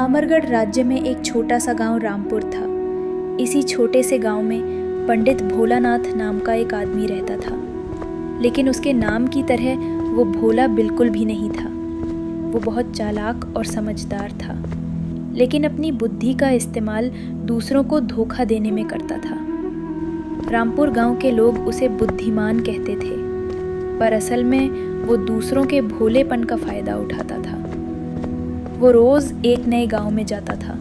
अमरगढ़ राज्य में एक छोटा सा गांव रामपुर था। इसी छोटे से गांव में पंडित भोलानाथ नाम का एक आदमी रहता था, लेकिन उसके नाम की तरह वो भोला बिल्कुल भी नहीं था। वो बहुत चालाक और समझदार था, लेकिन अपनी बुद्धि का इस्तेमाल दूसरों को धोखा देने में करता था। रामपुर गांव के लोग उसे बुद्धिमान कहते थे, पर असल में वो दूसरों के भोलेपन का फायदा उठाता था। वो रोज एक नए गांव में जाता था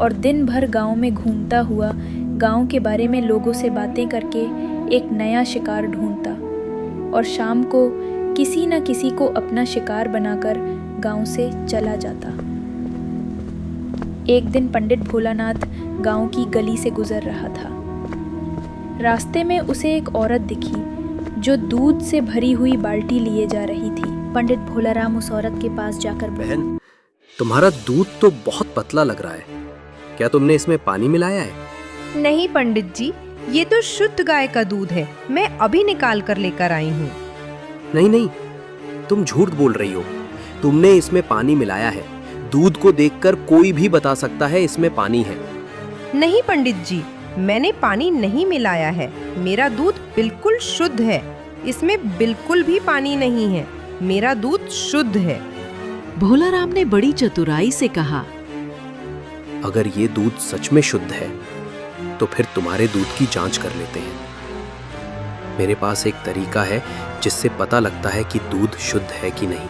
और दिन भर गांव में घूमता हुआ गांव के बारे में लोगों से बातें करके एक नया शिकार ढूंढता और शाम को किसी न किसी को अपना शिकार बनाकर गांव से चला जाता। एक दिन पंडित भोलानाथ गांव की गली से गुजर रहा था। रास्ते में उसे एक औरत दिखी जो दूध से भरी हुई बाल्टी लिए जा रही थी। पंडित भोलाराम उस औरत के पास जाकर बहन, तुम्हारा दूध तो बहुत पतला लग रहा है। क्या तुमने इसमें पानी मिलाया है? नहीं पंडित जी, ये तो शुद्ध गाय का दूध है। मैं अभी निकाल कर लेकर आई हूँ। नहीं नहीं, तुम झूठ बोल रही हो। तुमने इसमें पानी मिलाया है। दूध को देखकर कोई भी बता सकता है इसमें पानी है। नहीं पंडित जी, मैंने पानी नहीं मिलाया है। मेरा दूध बिल्कुल शुद्ध है। इसमें बिल्कुल भी पानी नहीं है। मेरा दूध शुद्ध है। भोलाराम ने बड़ी चतुराई से कहा, अगर ये दूध सच में शुद्ध है तो फिर तुम्हारे दूध की जांच कर लेते हैं। मेरे पास एक तरीका है जिससे पता लगता है कि दूध शुद्ध है कि नहीं।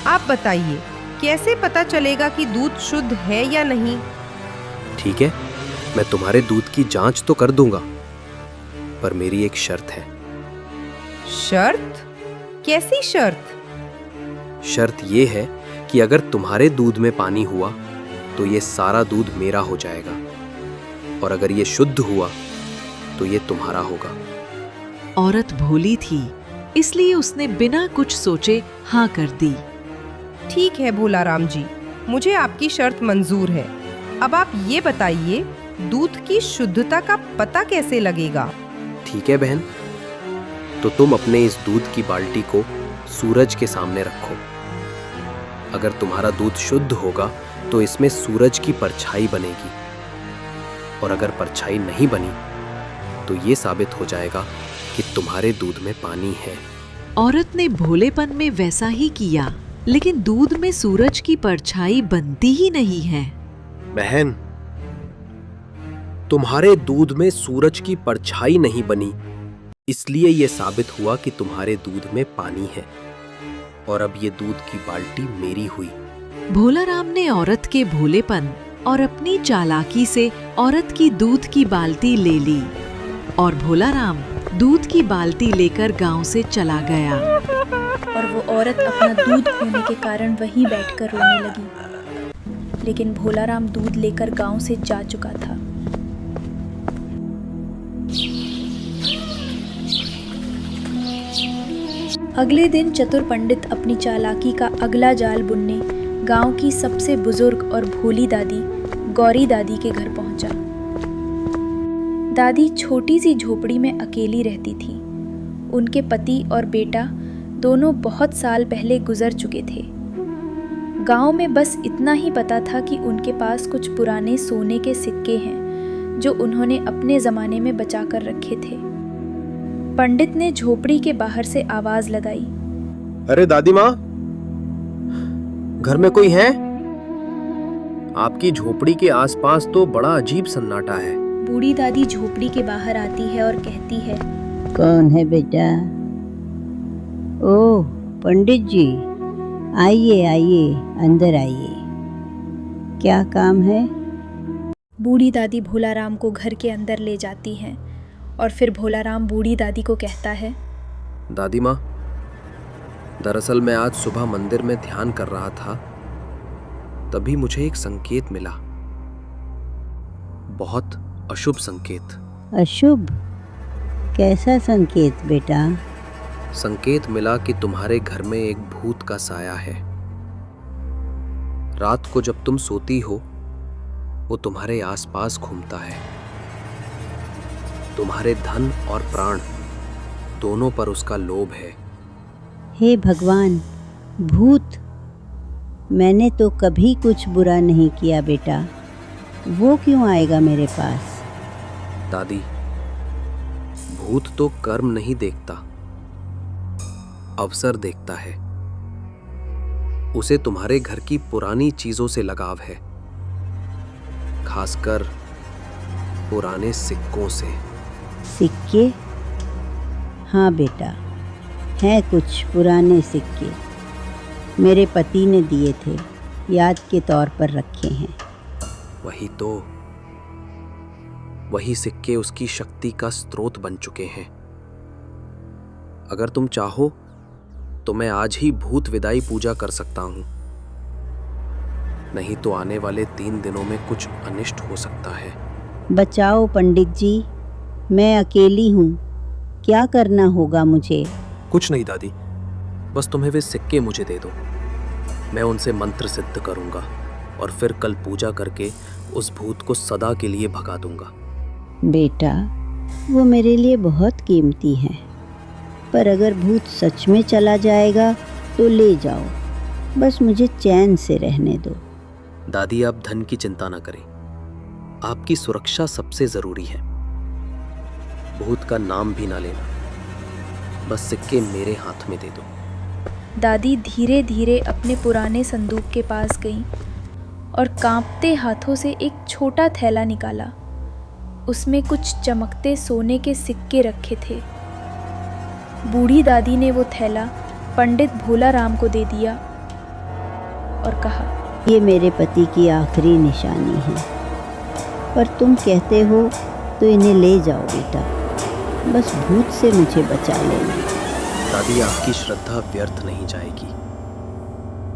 आप बताइए, कैसे पता चलेगा कि दूध शुद्ध है या नहीं? ठीक है, मैं तुम्हारे दूध की जांच तो कर दूंगा, पर मेरी एक शर्त है। शर्त? कैसी शर्त? शर्त ये है कि अगर तुम्हारे दूध में पानी हुआ तो ये सारा दूध मेरा हो जाएगा, और अगर ये शुद्ध हुआ तो ये तुम्हारा होगा। औरत भोली थी, इसलिए उसने बिना कुछ सोचे हाँ कर दी। ठीक है भोलाराम जी, मुझे आपकी शर्त मंजूर है। अब आप ये बताइए, दूध की शुद्धता का पता कैसे लगेगा? ठीक है बहन, तो तुम अपने इस दूध की बाल्टी को सूरज के सामने रखो। अगर तुम्हारा दूध शुद्ध होगा तो इसमें सूरज की परछाई बनेगी, और अगर परछाई नहीं बनी तो ये साबित हो जाएगा कि तुम्हारे दूध में पानी है। औरत ने भोलेपन में वैसा ही किया, लेकिन दूध में सूरज की परछाई बनती ही नहीं है। बहन, तुम्हारे दूध में सूरज की परछाई नहीं बनी, इसलिए यह साबित हुआ कि तुम्हारे दूध में पानी है, और अब ये दूध की बाल्टी मेरी हुई। भोलाराम ने औरत के भोलेपन और अपनी चालाकी से औरत की दूध की बाल्टी ले ली, और भोलाराम दूध की बाल्टी लेकर गांव से चला गया। और वो औरत अपना दूध खोने के कारण वहीं बैठकर रोने लगी। लेकिन भोलाराम दूध लेकर गांव से जा चुका था। अगले दिन चतुर पंडित अपनी चालाकी का अगला जाल बुनने गांव की सबसे बुजुर्ग और भोली दादी गौरी दादी के घर पहुंचा। दादी छोटी सी झोपड़ी में अकेली रहती थी। उनके पति और बेटा दोनों बहुत साल पहले गुजर चुके थे। गांव में बस इतना ही पता था कि उनके पास कुछ पुराने सोने के सिक्के हैं जो उन्होंने अपने ज़माने में बचा कर रखे थे। पंडित ने झोपड़ी के बाहर से आवाज लगाई, अरे दादी माँ, घर में कोई है? आपकी झोपड़ी के आसपास तो बड़ा अजीब सन्नाटा है। बूढ़ी दादी झोपड़ी के बाहर आती है और कहती है, कौन है बेटा? ओह पंडित जी, आइए आइए, अंदर आइए। क्या काम है? बूढ़ी दादी भोलाराम को घर के अंदर ले जाती हैं और फिर भोलाराम बूढ़ी दादी को कहता है, दादी माँ, दरअसल मैं आज सुबह मंदिर में ध्यान कर रहा था, तभी मुझे एक संकेत मिला। बहुत अशुभ संकेत। अशुभ? कैसा संकेत बेटा? संकेत मिला कि तुम्हारे घर में एक भूत का साया है। रात को जब तुम सोती हो, वो तुम्हारे आसपास घूमता है। तुम्हारे धन और प्राण दोनों पर उसका लोभ है। हे भगवान, भूत! मैंने तो कभी कुछ बुरा नहीं किया बेटा, वो क्यों आएगा मेरे पास? दादी, भूत तो कर्म नहीं देखता, अवसर देखता है। उसे तुम्हारे घर की पुरानी चीजों से लगाव है, खासकर पुराने सिक्कों से। सिक्के? हाँ बेटा, हैं कुछ पुराने सिक्के, मेरे पति ने दिए थे, याद के तौर पर रखे हैं। वही तो, वही सिक्के उसकी शक्ति का स्रोत बन चुके हैं। अगर तुम चाहो तो मैं आज ही भूत विदाई पूजा कर सकता हूं, नहीं तो आने वाले 3 दिनों में कुछ अनिष्ट हो सकता है। बचाओ पंडित जी, मैं अकेली हूँ, क्या करना होगा मुझे? कुछ नहीं दादी, बस तुम्हें वे सिक्के मुझे दे दो, मैं उनसे मंत्र सिद्ध करूंगा और फिर कल पूजा करके उस भूत को सदा के लिए भगा दूंगा। बेटा, वो मेरे लिए बहुत कीमती है, पर अगर भूत सच में चला जाएगा तो ले जाओ, बस मुझे चैन से रहने दो। दादी, आप धन की चिंता ना करें, आपकी सुरक्षा सबसे जरूरी है। भूत का नाम भी ना लेना, बस सिक्के मेरे हाथ में दे दो। दादी धीरे धीरे अपने पुराने संदूक के पास गईं और कांपते हाथों से एक छोटा थैला निकाला। उसमें कुछ चमकते सोने के सिक्के रखे थे। बूढ़ी दादी ने वो थैला पंडित भोला राम को दे दिया और कहा, ये मेरे पति की आखिरी निशानी है, पर तुम कहते हो तो इन्हें ले जाओ बेटा, बस भूत से मुझे बचा लेना। दादी, आपकी श्रद्धा व्यर्थ नहीं जाएगी।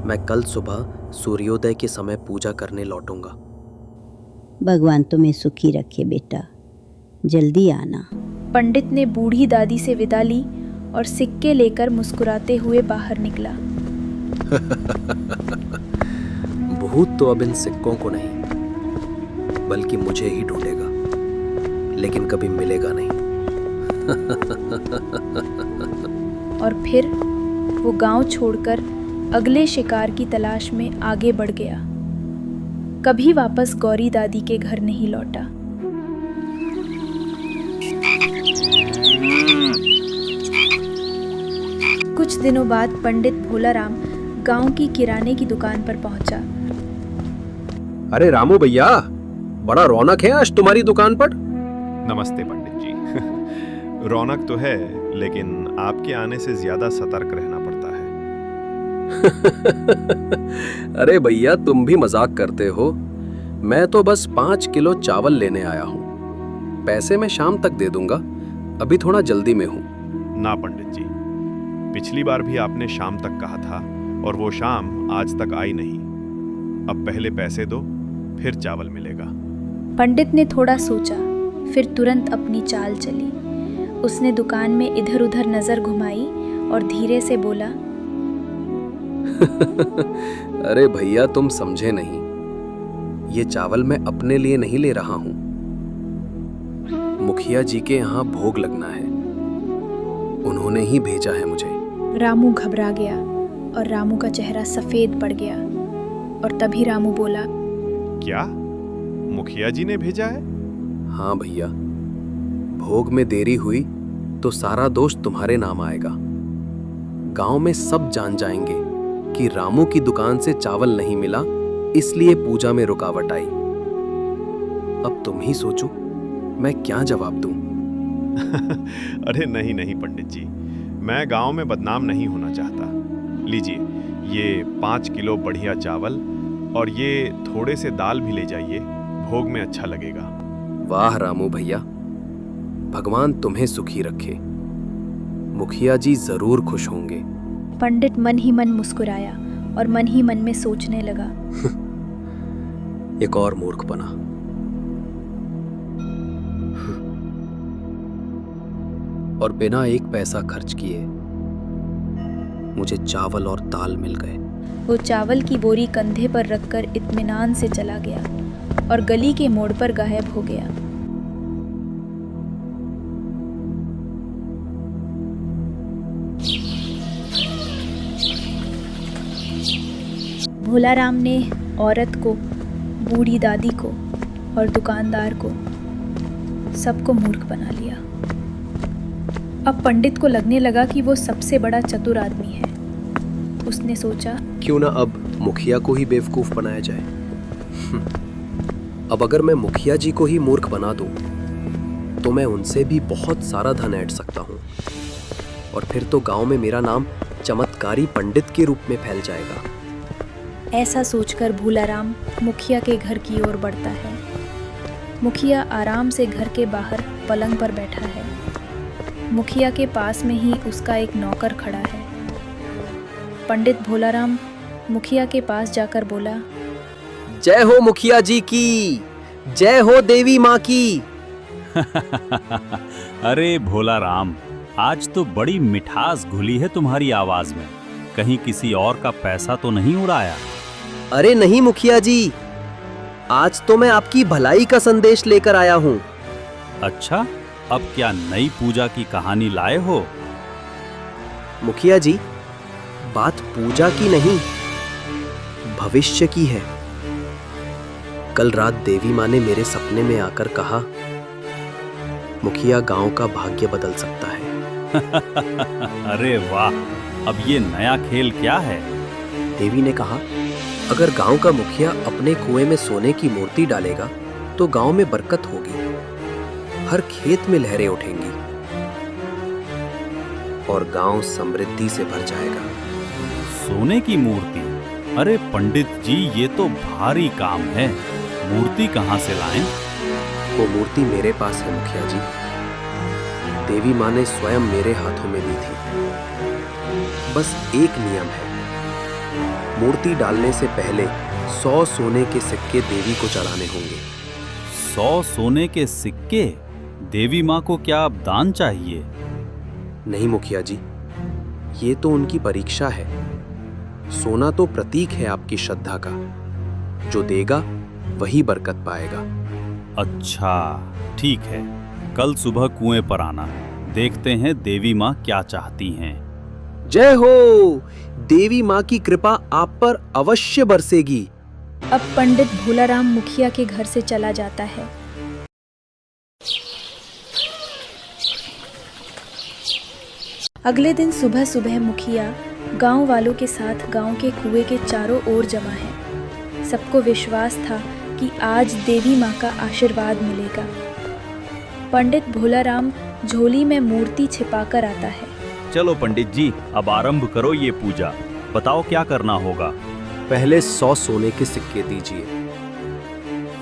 मैं कल सुबह सूर्योदय के समय पूजा करने लौटूंगा। भगवान तुम्हें सुखी रखे बेटा, जल्दी आना। पंडित ने बूढ़ी दादी से विदा ली और सिक्के लेकर मुस्कुराते हुए बाहर निकला। भूत तो अब इन सिक्कों को नहीं, बल्कि मुझे ही ढूंढेगा, लेकिन कभी मिलेगा नहीं। और फिर वो गांव छोड़कर अगले शिकार की तलाश में आगे बढ़ गया। कभी वापस गौरी दादी के घर नहीं लौटा। कुछ दिनों बाद पंडित भोला राम गांव की किराने की दुकान पर पहुंचा। अरे रामू भैया, बड़ा रौनक है आज तुम्हारी दुकान पर। नमस्ते पंडित जी। रौनक तो है, लेकिन आपके आने से ज्यादा सतर्क रहना पड़ता है। अरे भैया, तुम भी मजाक करते हो। मैं तो बस 5 किलो चावल लेने आया हूँ, पैसे मैं शाम तक दे दूंगा, अभी थोड़ा जल्दी में हूँ। ना पंडित जी, पिछली बार भी आपने शाम तक कहा था और वो शाम आज तक आई नहीं। अब पहले पैसे दो, फिर चावल मिलेगा। पंडित ने थोड़ा सोचा, फिर तुरंत अपनी चाल चली। उसने दुकान में इधर उधर नजर घुमाई और धीरे से बोला, अरे भैया, तुम समझे नहीं, ये चावल मैं अपने लिए नहीं ले रहा हूं, मुखिया जी के यहाँ भोग लगना है, उन्होंने ही भेजा है मुझे। रामू घबरा गया और रामू का चेहरा सफेद पड़ गया। और तभी रामू बोला, क्या मुखिया जी ने भेजा है? हाँ भैया, भोग में देरी हुई तो सारा दोष तुम्हारे नाम आएगा। गांव में सब जान जाएंगे कि रामू की दुकान से चावल नहीं मिला, इसलिए पूजा में रुकावट आई। अब तुम ही सोचो, मैं क्या जवाब दूं? अरे नहीं नहीं पंडित जी, मैं गांव में बदनाम नहीं होना चाहता। लीजिए, ये 5 किलो बढ़िया चावल और ये थोड़े से दाल भी ले जाइए, भोग में अच्छा लगेगा। वाह रामू भैया, भगवान तुम्हें सुखी रखे, मुखिया जी जरूर खुश होंगे। पंडित मन ही मन मुस्कुराया और मन ही मन में सोचने लगा, एक और मूर्ख बना। और बिना एक पैसा खर्च किए मुझे चावल और दाल मिल गए। वो चावल की बोरी कंधे पर रखकर इत्मीनान से चला गया और गली के मोड़ पर गायब हो गया। भोलाराम ने औरत को, बूढ़ी दादी को और दुकानदार को, सबको मूर्ख बना लिया। अब पंडित को लगने लगा कि वो सबसे बड़ा चतुर आदमी है। उसने सोचा, क्यों ना अब मुखिया को ही बेवकूफ बनाया जाए। अब अगर मैं मुखिया जी को ही मूर्ख बना दूं, तो मैं उनसे भी बहुत सारा धन ऐंठ सकता हूं, और फिर तो गांव में मेरा नाम चमत्कारी पंडित के रूप में फैल जाएगा। ऐसा सोचकर भोलाराम मुखिया के घर की ओर बढ़ता है। मुखिया आराम से घर के बाहर पलंग पर बैठा है। मुखिया के पास में ही उसका एक नौकर खड़ा है। पंडित भोलाराम मुखिया के पास जाकर बोला, जय हो मुखिया जी की, जय हो देवी माँ की। अरे भोलाराम, आज तो बड़ी मिठास घुली है तुम्हारी आवाज में। कहीं किसी और का पैसा तो नहीं उड़ाया? अरे नहीं मुखिया जी, आज तो मैं आपकी भलाई का संदेश लेकर आया हूँ। अच्छा, अब क्या नई पूजा की कहानी लाए हो? मुखिया जी, बात पूजा की नहीं, भविष्य की है। कल रात देवी माँ ने मेरे सपने में आकर कहा, मुखिया गांव का भाग्य बदल सकता है। अरे वाह, अब ये नया खेल क्या है? देवी ने कहा, अगर गांव का मुखिया अपने कुएं में सोने की मूर्ति डालेगा तो गांव में बरकत होगी, हर खेत में लहरें उठेंगी और गांव समृद्धि से भर जाएगा। सोने की मूर्ति? अरे पंडित जी, ये तो भारी काम है। मूर्ति कहाँ से लाएं? वो मूर्ति मेरे पास है मुखिया जी। देवी माँ ने स्वयं मेरे हाथों में दी थी। बस एक नियम है, मूर्ति डालने से पहले 100 सोने के सिक्के देवी को चढ़ाने होंगे। 100 सोने के सिक्के? देवी माँ को क्या अब दान चाहिए? नहीं मुखिया जी, ये तो उनकी परीक्षा है। सोना तो प्रतीक है आपकी श्रद्धा का, जो देगा वही बरकत पाएगा। अच्छा ठीक है, कल सुबह कुएं पर आना, देखते हैं देवी माँ क्या चाहती हैं। जय हो, देवी माँ की कृपा आप पर अवश्य बरसेगी। अब पंडित भोलाराम मुखिया के घर से चला जाता है। अगले दिन सुबह सुबह मुखिया गांव वालों के साथ गांव के कुएं के चारों ओर जमा है। सबको विश्वास था कि आज देवी माँ का आशीर्वाद मिलेगा। पंडित भोलाराम झोली में मूर्ति छिपाकर आता है। चलो पंडित जी, अब आरंभ करो ये पूजा। बताओ क्या करना होगा? पहले 100 सोने के सिक्के दीजिए,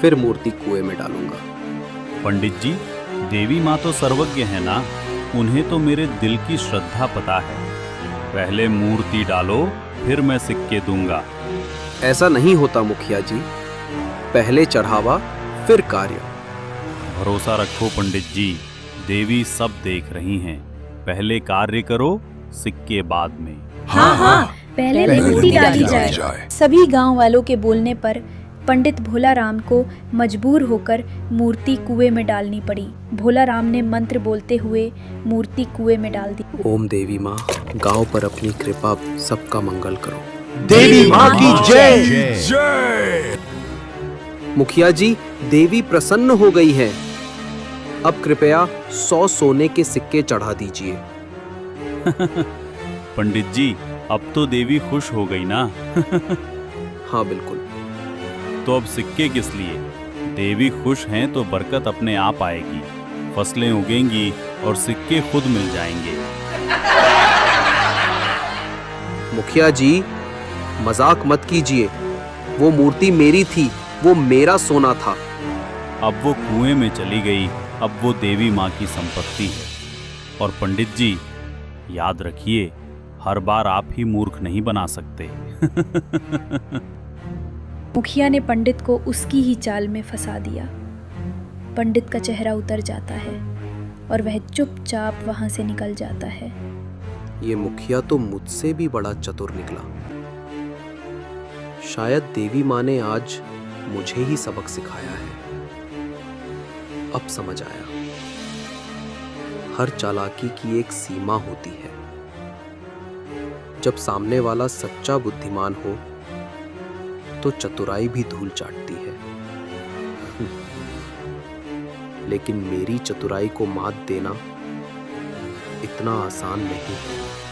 फिर मूर्ति कुएं में डालूंगा। पंडित जी, देवी माँ तो सर्वज्ञ है ना, उन्हें तो मेरे दिल की श्रद्धा पता है। पहले मूर्ति डालो, फिर मैं सिक्के दूंगा। ऐसा नहीं होता मुखिया जी, पहले चढ़ावा फिर कार्य। भरोसा रखो पंडित जी, देवी सब देख रही हैं। पहले कार्य करो, सिक्के बाद में। हाँ, पहले मूर्ति डाली जाए। सभी गांव वालों के बोलने पर पंडित भोलाराम को मजबूर होकर मूर्ति कुएं में डालनी पड़ी। भोलाराम ने मंत्र बोलते हुए मूर्ति कुएं में डाल दी। ओम देवी माँ, गांव पर अपनी कृपा सबका मंगल करो। देवी माँ की जय। मुखिया जी, देवी प्रसन्न हो गई है। अब कृपया 100 सोने के सिक्के चढ़ा दीजिए। पंडित जी, अब तो देवी खुश हो गई ना? हाँ बिल्कुल। तो अब सिक्के किस लिए? देवी खुश हैं तो बरकत अपने आप आएगी, फसलें उगेंगी और सिक्के खुद मिल जाएंगे। मुखिया जी, मजाक मत कीजिए। वो मूर्ति मेरी थी, वो मेरा सोना था। अब वो कुएं में चली गई, अब वो देवी माँ की संपत्ति है। और पंडित जी, याद रखिए, हर बार आप ही मूर्ख नहीं बना सकते। मुखिया ने पंडित को उसकी ही चाल में फंसा दिया। पंडित का चेहरा उतर जाता है और वह चुपचाप वहां से निकल जाता है। ये मुखिया तो मुझसे भी बड़ा चतुर निकला। शायद देवी माँ ने आज मुझे ही सबक सिखाया है। अब समझ आया, हर चालाकी की एक सीमा होती है। जब सामने वाला सच्चा बुद्धिमान हो तो चतुराई भी धूल चाटती है, लेकिन मेरी चतुराई को मात देना इतना आसान नहीं है।